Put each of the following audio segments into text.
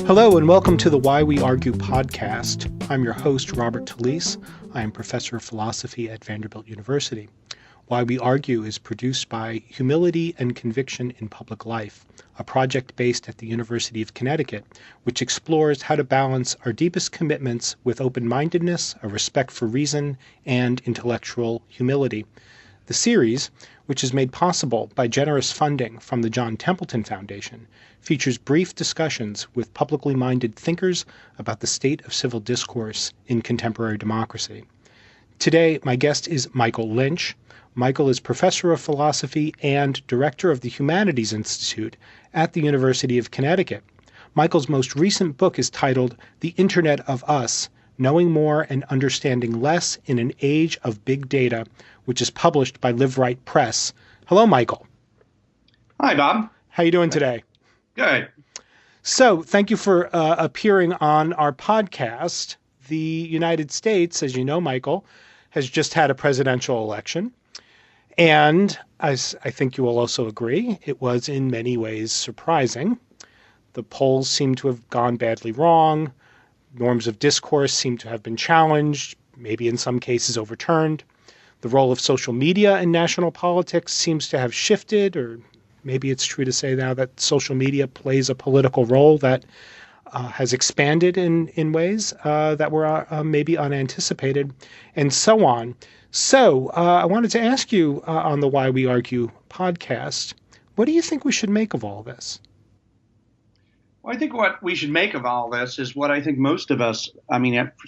Hello and welcome to the Why We Argue podcast. I'm your host, Robert Talese. I am professor of philosophy at Vanderbilt University. Why We Argue is produced by Humility and Conviction in Public Life, a project based at the University of Connecticut, which explores how to balance our deepest commitments with open-mindedness, a respect for reason, and intellectual humility. The series, which is made possible by generous funding from the John Templeton Foundation, features brief discussions with publicly minded thinkers about the state of civil discourse in contemporary democracy. Today, my guest is Michael Lynch. Michael is professor of philosophy and director of the Humanities Institute at the University of Connecticut. Michael's most recent book is titled The Internet of Us, Knowing More and Understanding Less in an Age of Big Data, which is published by Liveright Press. Hello, Michael. Hi, Bob. How are you doing today? Good. So thank you for appearing on our podcast. The United States, as you know, Michael, has just had a presidential election. And as I think you will also agree, it was in many ways surprising. The polls seem to have gone badly wrong. Norms of discourse seem to have been challenged, maybe in some cases overturned. The role of social media in national politics seems to have shifted, or maybe it's true to say now that social media plays a political role that has expanded in ways that were maybe unanticipated, and so on. So I wanted to ask you on the Why We Argue podcast, what do you think we should make of all this? Well, I think what we should make of all this is what I think most of us,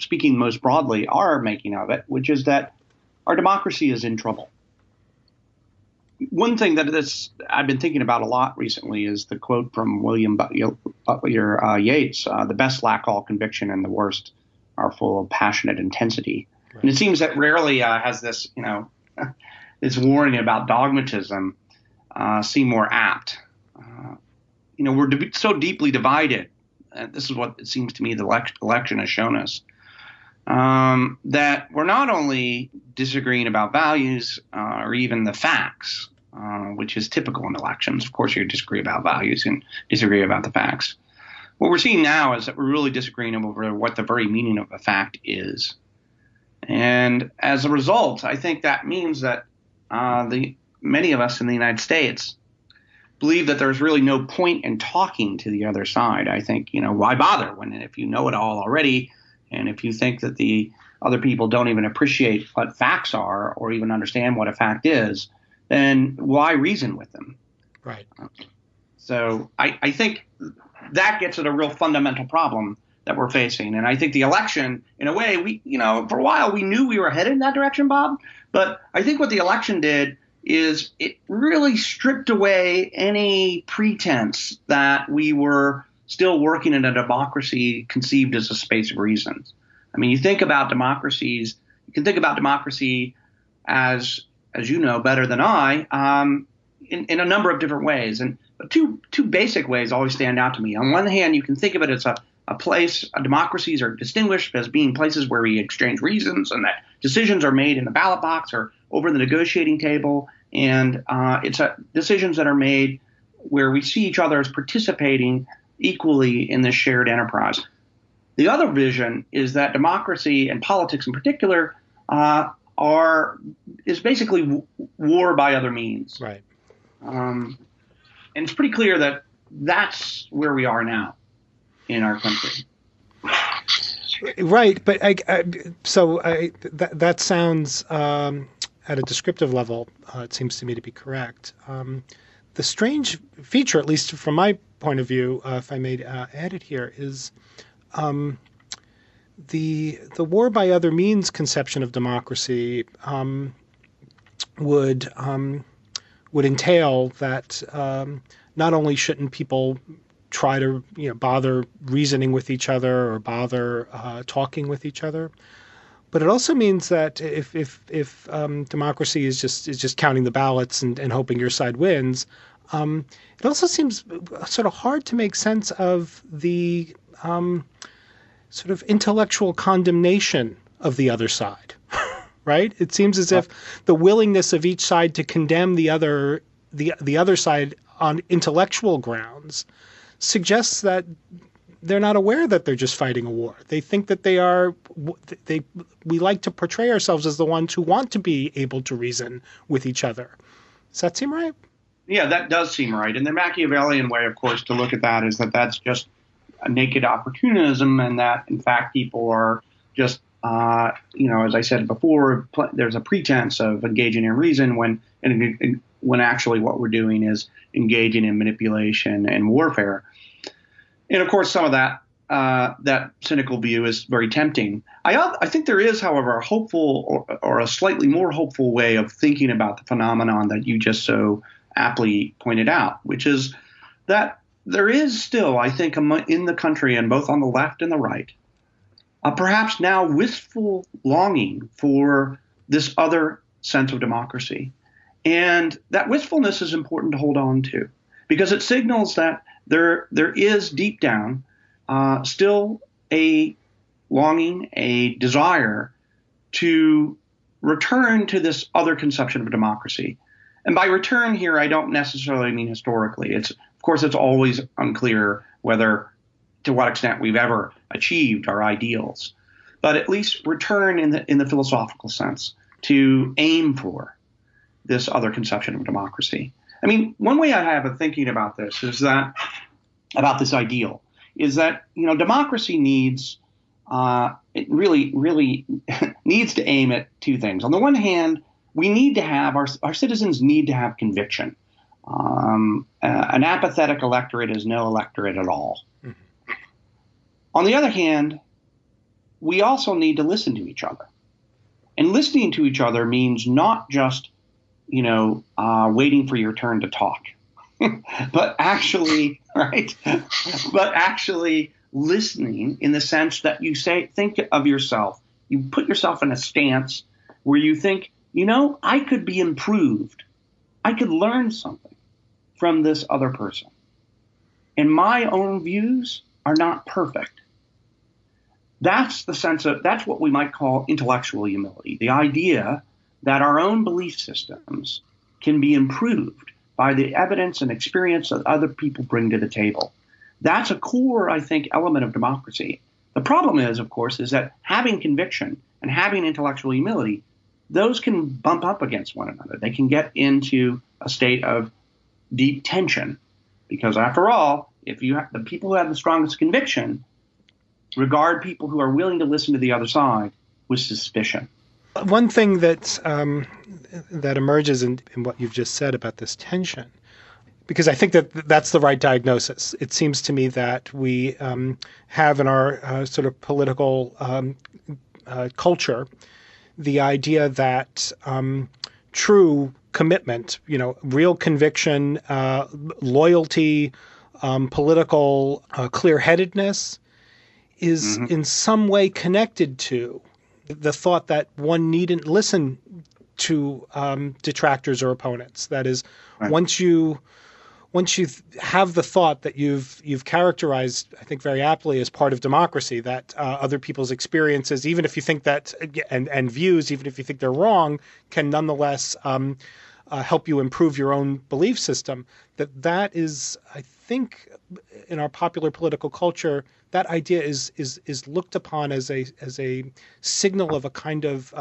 speaking most broadly, are making of it, which is that our democracy is in trouble. One thing that I've been thinking about a lot recently is the quote from William Butler Yeats, the best lack all conviction and the worst are full of passionate intensity. Right. And it seems that rarely has this, this warning about dogmatism seem more apt. We're so deeply divided. This is what it seems to me the election has shown us. That we're not only disagreeing about values or even the facts, which is typical in elections. Of course, you disagree about values and disagree about the facts. What we're seeing now is that we're really disagreeing over what the very meaning of a fact is. And as a result, I think that means that many of us in the United States believe that there's really no point in talking to the other side. I think, why bother if you know it all already? And if you think that the other people don't even appreciate what facts are or even understand what a fact is, then why reason with them? Right. So I think that gets at a real fundamental problem that we're facing. And I think the election, in a way, for a while we knew we were headed in that direction, Bob. But I think what the election did is it really stripped away any pretense that we were still working in a democracy conceived as a space of reasons. I mean, you think about democracies, you can think about democracy as you know better than I, in a number of different ways. And two basic ways always stand out to me. On one hand, you can think of it as a place, democracies are distinguished as being places where we exchange reasons and that decisions are made in the ballot box or over the negotiating table. And it's decisions that are made where we see each other as participating equally in this shared enterprise. The other vision is that democracy and politics in particular is basically war by other means. Right. And it's pretty clear that that's where we are now in our country. Right, but that sounds at a descriptive level, it seems to me to be correct. The strange feature, at least from my point of view, if I may add it here, is the war by other means conception of democracy would entail that not only shouldn't people try to bother reasoning with each other or bother talking with each other, but it also means that if democracy is just counting the ballots and hoping your side wins, it also seems sort of hard to make sense of the sort of intellectual condemnation of the other side, right? It seems as if the willingness of each side to condemn the other side on intellectual grounds suggests that they're not aware that they're just fighting a war. They think that we like to portray ourselves as the ones who want to be able to reason with each other. Does that seem right? Yeah, that does seem right. And the Machiavellian way, of course, to look at that is that that's just a naked opportunism, and that, in fact, people are just, as I said before, there's a pretense of engaging in reason when actually what we're doing is engaging in manipulation and warfare. And, of course, some of that cynical view is very tempting. I think there is, however, a hopeful or a slightly more hopeful way of thinking about the phenomenon that you just so aptly pointed out, which is that there is still, I think, in the country, and both on the left and the right, perhaps now wistful longing for this other sense of democracy. And that wistfulness is important to hold on to, because it signals that there is deep down still a longing, a desire to return to this other conception of democracy. And by return here, I don't necessarily mean historically. Of course, it's always unclear to what extent we've ever achieved our ideals, but at least return in the philosophical sense to aim for this other conception of democracy. I mean, one way I have of thinking about this is that about this ideal is that democracy needs it really needs to aim at two things. On the one hand, we need to have our citizens need to have conviction. An apathetic electorate is no electorate at all. Mm-hmm. On the other hand, we also need to listen to each other. And listening to each other means not just, waiting for your turn to talk, but actually, right? But actually listening in the sense that you think of yourself, you put yourself in a stance where you think, I could be improved. I could learn something from this other person. And my own views are not perfect. That's what we might call intellectual humility. The idea that our own belief systems can be improved by the evidence and experience that other people bring to the table. That's a core, I think, element of democracy. The problem is, of course, is that having conviction and having intellectual humility, those can bump up against one another. They can get into a state of deep tension because, after all, if you have the people who have the strongest conviction regard people who are willing to listen to the other side with suspicion. One thing that emerges in what you've just said about this tension, because I think that's the right diagnosis. It seems to me that we have in our sort of political culture the idea that true commitment, real conviction, loyalty, political clear-headedness is in some way connected to the thought that one needn't listen to detractors or opponents. That is, right. Once you have the thought that you've characterized, I think very aptly, as part of democracy, that other people's experiences, even if you think that, and views, even if you think they're wrong, can nonetheless help you improve your own belief system. That is, I think, in our popular political culture, that idea is looked upon as a signal of a kind of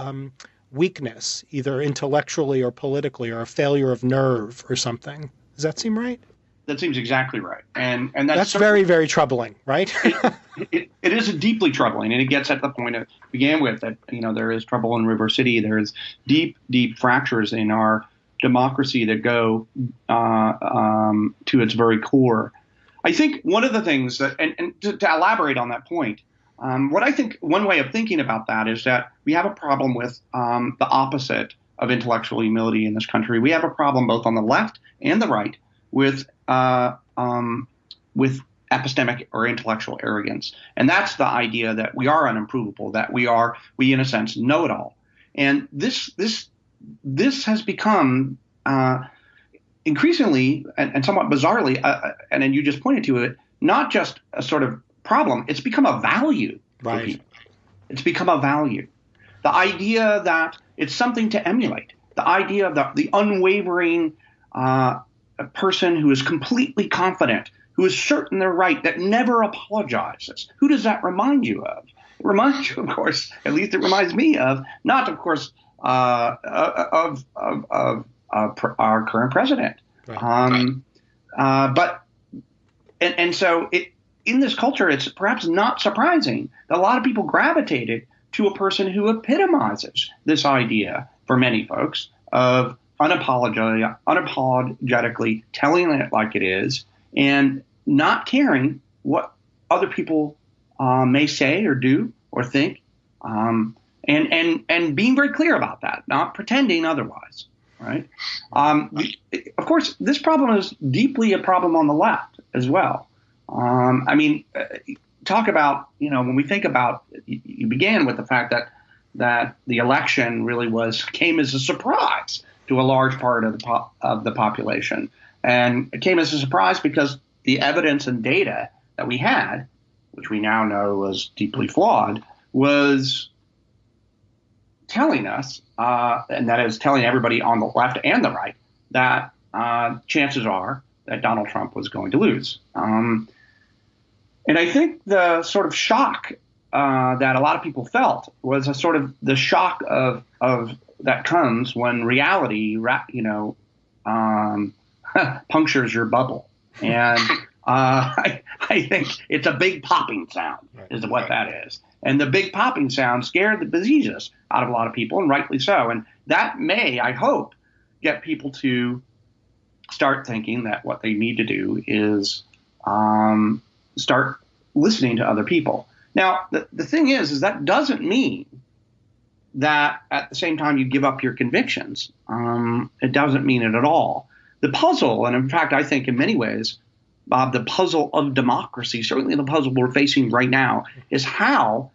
weakness, either intellectually or politically, or a failure of nerve or something. Does that seem right? That seems exactly right. And that's very, very troubling, right? it is deeply troubling. And it gets at the point it began with, that, there is trouble in River City. There is deep, deep fractures in our democracy that go to its very core. I think one of the things that, and to elaborate on that point, what I think one way of thinking about that is that we have a problem with the opposite of intellectual humility in this country. We have a problem both on the left and the right with epistemic or intellectual arrogance. And that's the idea that we are unimprovable, that we in a sense know it all. And this has become increasingly and somewhat bizarrely, and then you just pointed to it, not just a sort of problem, it's become a value for people. It's become a value. The idea that it's something to emulate, the idea of the unwavering person who is completely confident, who is certain they're right, that never apologizes. Who does that remind you of? It reminds you, of course, at least it reminds me of, not, of course, of our current president. Right. So in this culture, it's perhaps not surprising that a lot of people gravitated to a person who epitomizes this idea for many folks of unapologetically telling it like it is and not caring what other people may say or do or think, and being very clear about that, not pretending otherwise. Right. Of course, this problem is deeply a problem on the left as well. Talk about, when we think about, you began with the fact that the election really came as a surprise to a large part of the population. And it came as a surprise because the evidence and data that we had, which we now know was deeply flawed, was telling us, and that is telling everybody on the left and the right, that chances are that Donald Trump was going to lose. And I think the sort of shock that a lot of people felt was a sort of the shock of that comes when reality, punctures your bubble. And I think it's a big popping sound is what that is. And the big popping sound scared the bejesus out of a lot of people, and rightly so. And that may, I hope, get people to start thinking that what they need to do is start listening to other people. Now, the thing is that doesn't mean that at the same time you give up your convictions. It doesn't mean it at all. The puzzle, and in fact, I think in many ways, Bob, the puzzle of democracy, certainly the puzzle we're facing right now, is how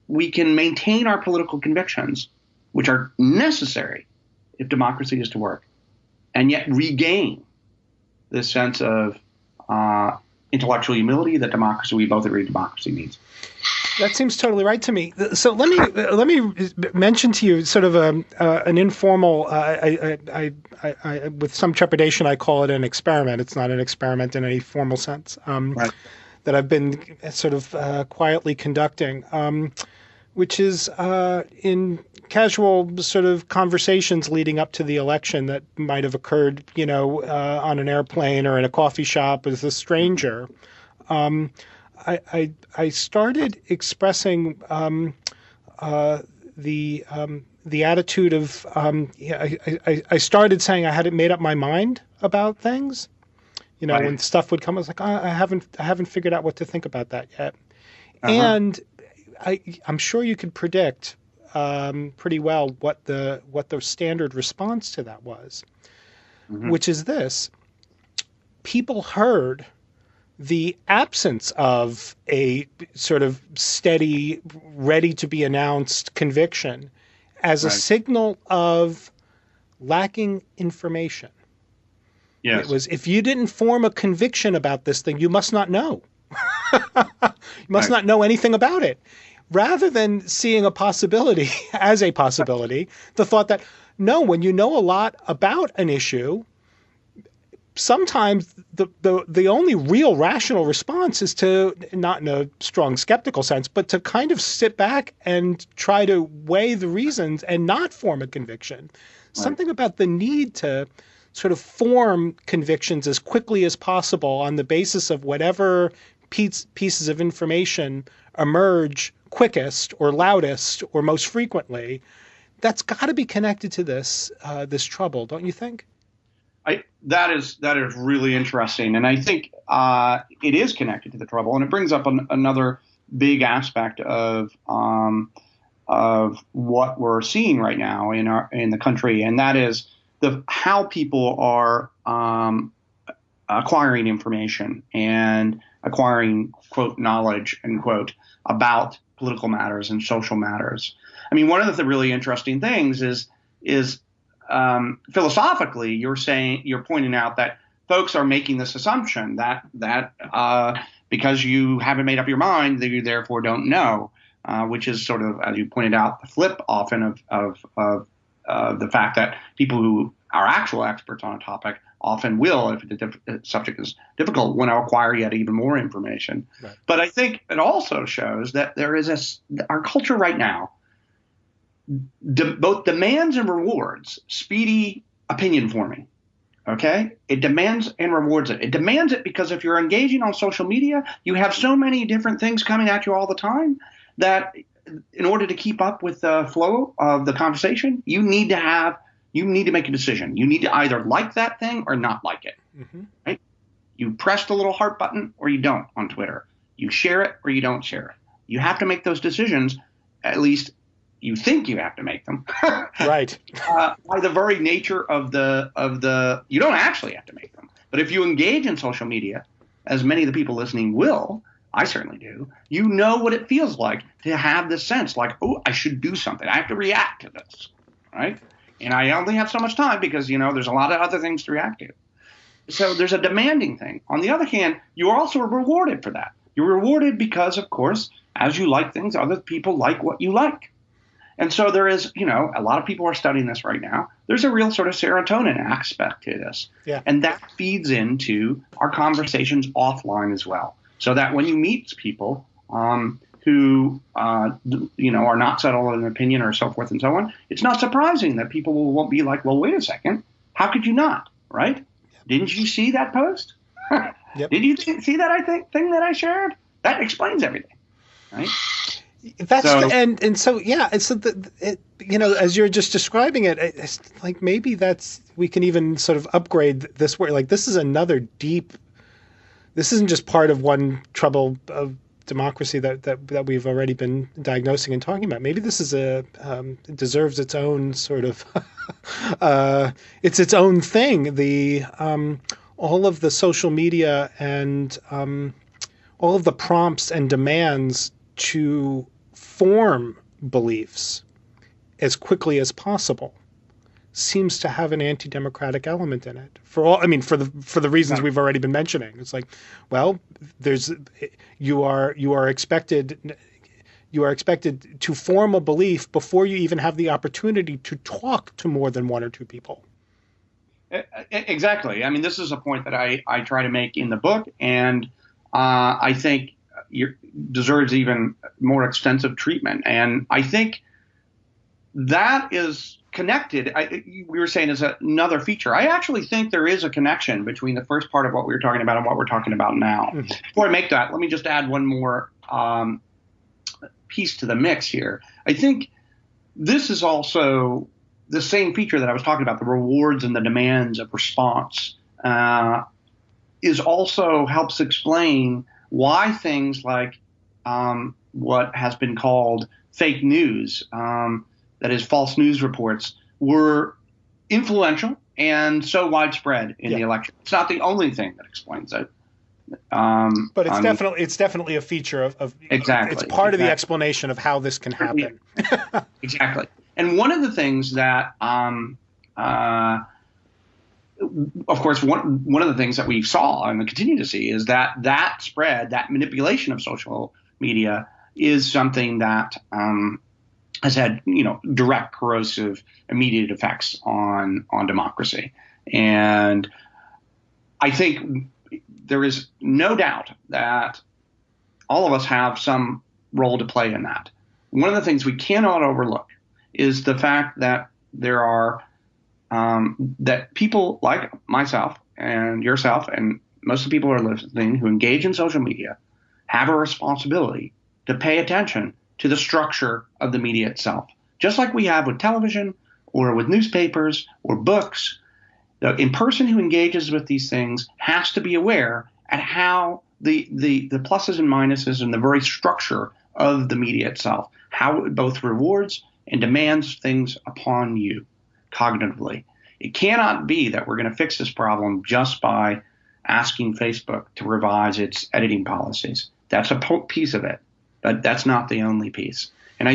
we can maintain our political convictions, which are necessary if democracy is to work, and yet regain this sense of intellectual humility that we both agree democracy needs. That seems totally right to me. So let me mention to you sort of an informal. I with some trepidation, I call it an experiment. It's not an experiment in any formal sense. Right. That I've been sort of quietly conducting, which is in casual sort of conversations leading up to the election that might have occurred, on an airplane or in a coffee shop with a stranger. I started expressing the attitude of I started saying I hadn't made up my mind about things. Right. When stuff would come, I was like, I haven't figured out what to think about that yet. Uh-huh. And I'm sure you could predict pretty well what the standard response to that was, which is this: people heard the absence of a sort of steady, ready to be announced conviction as a signal of lacking information. Yes. It was, if you didn't form a conviction about this thing, you must not know. You must not know anything about it. Rather than seeing a possibility as a possibility, the thought that, no, when you know a lot about an issue, sometimes the only real rational response is to, not in a strong skeptical sense, but to kind of sit back and try to weigh the reasons and not form a conviction. Something about the need to sort of form convictions as quickly as possible on the basis of whatever pieces of information emerge quickest or loudest or most frequently. That's got to be connected to this trouble, don't you think? That is really interesting, and I think it is connected to the trouble, and it brings up another big aspect of what we're seeing right now in the country, and that is how people are acquiring information and acquiring, quote, knowledge, end quote, about political matters and social matters. I mean, one of the really interesting things is philosophically, you're pointing out that folks are making this assumption that because you haven't made up your mind, that you therefore don't know, which is sort of, as you pointed out, the flip often of the fact that people who are actual experts on a topic often will, if the subject is difficult, want to acquire yet even more information. Right. But I think it also shows that there is our culture right now, both demands and rewards speedy opinion forming. Okay? It demands and rewards it. It demands it because if you're engaging on social media, you have so many different things coming at you all the time that in order to keep up with the flow of the conversation, you need to make a decision. You need to either like that thing or not like it. Mm-hmm. Right? You press the little heart button or you don't on Twitter. You share it or you don't share it. You have to make those decisions, at least you think you have to make them. Right. By the very nature of the you don't actually have to make them. But if you engage in social media, as many of the people listening will, I certainly do, you know what it feels like to have this sense like, oh, I should do something. I have to react to this, right? And I only have so much time because, there's a lot of other things to react to. So there's a demanding thing. On the other hand, you're also rewarded for that. You're rewarded because, of course, as you like things, other people like what you like. And so there is, a lot of people are studying this right now. There's a real sort of serotonin aspect to this. Yeah. And that feeds into our conversations offline as well. So that when you meet people who, are not settled in an opinion or so forth and so on, it's not surprising that people won't be like, well, wait a second. How could you not? Right? Yep. Didn't you see that post? Yep. Did you see that thing that I shared? That explains everything. Right? That's so, and so yeah, and so as you're just describing it, it's like maybe we can even sort of upgrade this word. Like this is another deep. This isn't just part of one trouble of democracy that we've already been diagnosing and talking about. Maybe this is it deserves its own sort of it's its own thing. The all of the social media and all of the prompts and demands to form beliefs as quickly as possible seems to have an anti-democratic element in it. For the reasons we've already been mentioning. It's like, well, you are expected to form a belief before you even have the opportunity to talk to more than one or two people. Exactly. I mean, this is a point that I try to make in the book, and I think deserves even more extensive treatment. And I think that is connected. We were saying is another feature. I actually think there is a connection between the first part of what we were talking about and what we're talking about now. Mm-hmm. Before I make that, let me just add one more piece to the mix here. I think this is also the same feature that I was talking about, the rewards and the demands of response, is also helps explain why things like what has been called fake news, that is false news reports, were influential and so widespread in the election. It's not the only thing that explains it. But it's definitely a feature of exactly. It's part of the explanation of how this can happen. Exactly. And one of the things that of course, one of the things that we saw and continue to see is that spread, that manipulation of social media is something that has had, direct corrosive, immediate effects on democracy. And I think there is no doubt that all of us have some role to play in that. One of the things we cannot overlook is the fact that there are that people like myself and yourself and most of the people who are listening who engage in social media have a responsibility to pay attention to the structure of the media itself. Just like we have with television or with newspapers or books, the person who engages with these things has to be aware at how the pluses and minuses and the very structure of the media itself, how it both rewards and demands things upon you cognitively. It cannot be that we're going to fix this problem just by asking Facebook to revise its editing policies. That's a piece of it, but that's not the only piece. And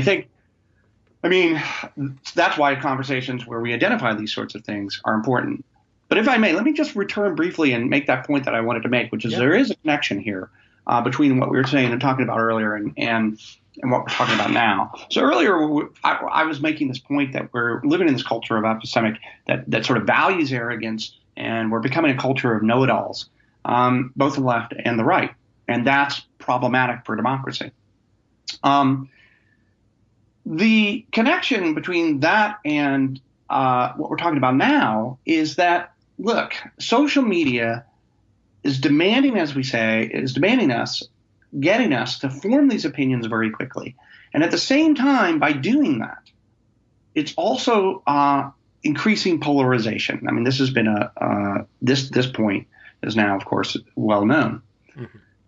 that's why conversations where we identify these sorts of things are important. But if I may, let me just return briefly and make that point that I wanted to make, which is there is a connection here between what we were saying and talking about earlier and what we're talking about now. So earlier, I was making this point that we're living in this culture of epistemic that sort of values arrogance and we're becoming a culture of know-it-alls, both the left and the right, and that's problematic for democracy. The connection between that and what we're talking about now is that, look, social media is demanding, as we say, getting us to form these opinions very quickly. And at the same time, by doing that, it's also increasing polarization. I mean, this has been this point is now, of course, well known,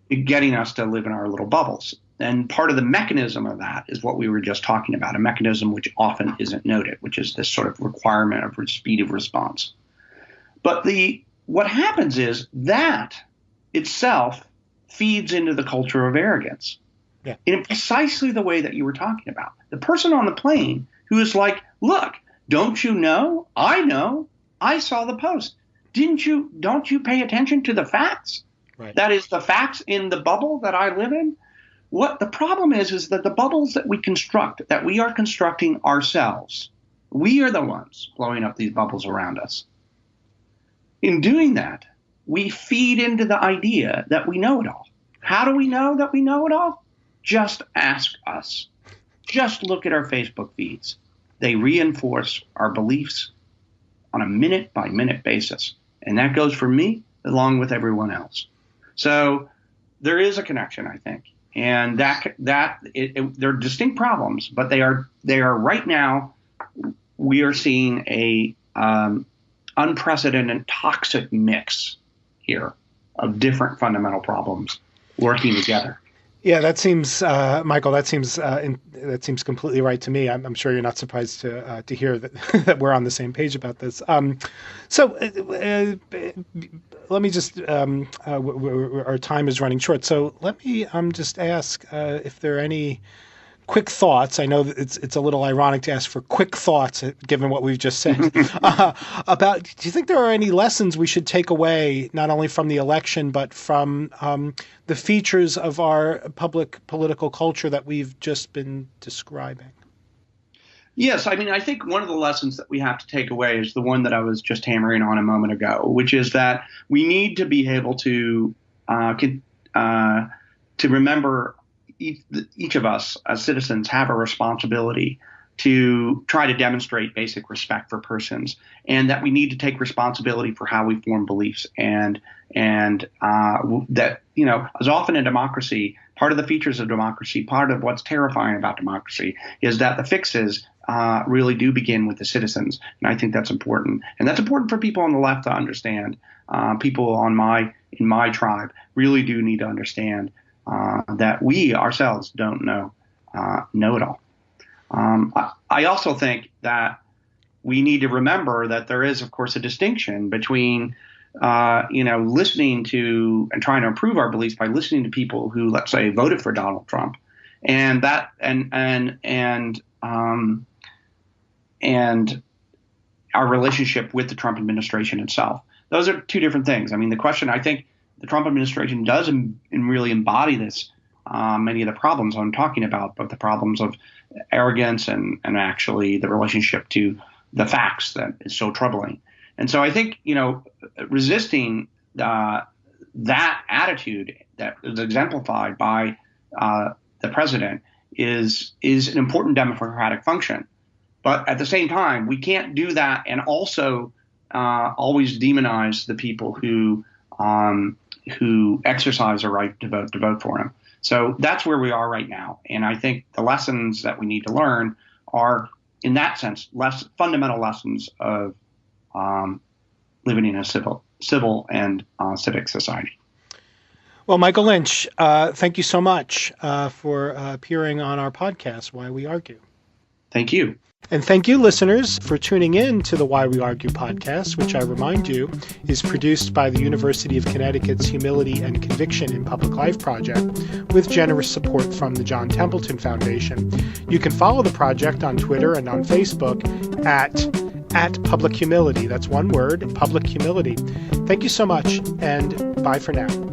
getting us to live in our little bubbles. And part of the mechanism of that is what we were just talking about, a mechanism which often isn't noted, which is this sort of requirement of speed of response. But what happens is that itself feeds into the culture of arrogance in precisely the way that you were talking about. The person on the plane who is like, look, don't you know? I saw the post. Don't you pay attention to the facts? Right. That is the facts in the bubble that I live in. What the problem is that the bubbles that we construct, that we are constructing ourselves, we are the ones blowing up these bubbles around us. In doing that, we feed into the idea that we know it all. How do we know that we know it all? Just ask us. Just look at our Facebook feeds. They reinforce our beliefs on a minute-by-minute basis. And that goes for me along with everyone else. So there is a connection, I think. And they're distinct problems, but they are right now, we are seeing a unprecedented toxic mix here of different fundamental problems working together. Yeah, that seems, Michael. That seems completely right to me. I'm sure you're not surprised to hear that that we're on the same page about this. Let me just. Our time is running short, so let me just ask if there are any quick thoughts. I know that it's a little ironic to ask for quick thoughts, given what we've just said. About, do you think there are any lessons we should take away, not only from the election, but from the features of our public political culture that we've just been describing? Yes, I mean, I think one of the lessons that we have to take away is the one that I was just hammering on a moment ago, which is that we need to be able to remember each of us as citizens have a responsibility to try to demonstrate basic respect for persons, and that we need to take responsibility for how we form beliefs, and that, you know, as often in democracy, part of the features of democracy, part of what's terrifying about democracy is that the fixes really do begin with the citizens, and I think that's important, and that's important for people on the left to understand. People in my tribe really do need to understand that we ourselves don't know it all. I also think that we need to remember that there is, of course, a distinction between, listening to and trying to improve our beliefs by listening to people who, let's say, voted for Donald Trump, and our relationship with the Trump administration itself. Those are two different things. I mean, the question, I think the Trump administration does really embody this, many of the problems I'm talking about, but the problems of arrogance and actually the relationship to the facts that is so troubling. And so I think, resisting that attitude that is exemplified by the president is an important democratic function. But at the same time, we can't do that and also always demonize the people who exercise their right to vote for him. So that's where we are right now. And I think the lessons that we need to learn are, in that sense, fundamental lessons of living in a civil and civic society. Well, Michael Lynch, thank you so much for appearing on our podcast, Why We Argue. Thank you. And thank you, listeners, for tuning in to the Why We Argue podcast, which I remind you is produced by the University of Connecticut's Humility and Conviction in Public Life project with generous support from the John Templeton Foundation. You can follow the project on Twitter and on Facebook at Public Humility. That's one word, Public Humility. Thank you so much, and bye for now.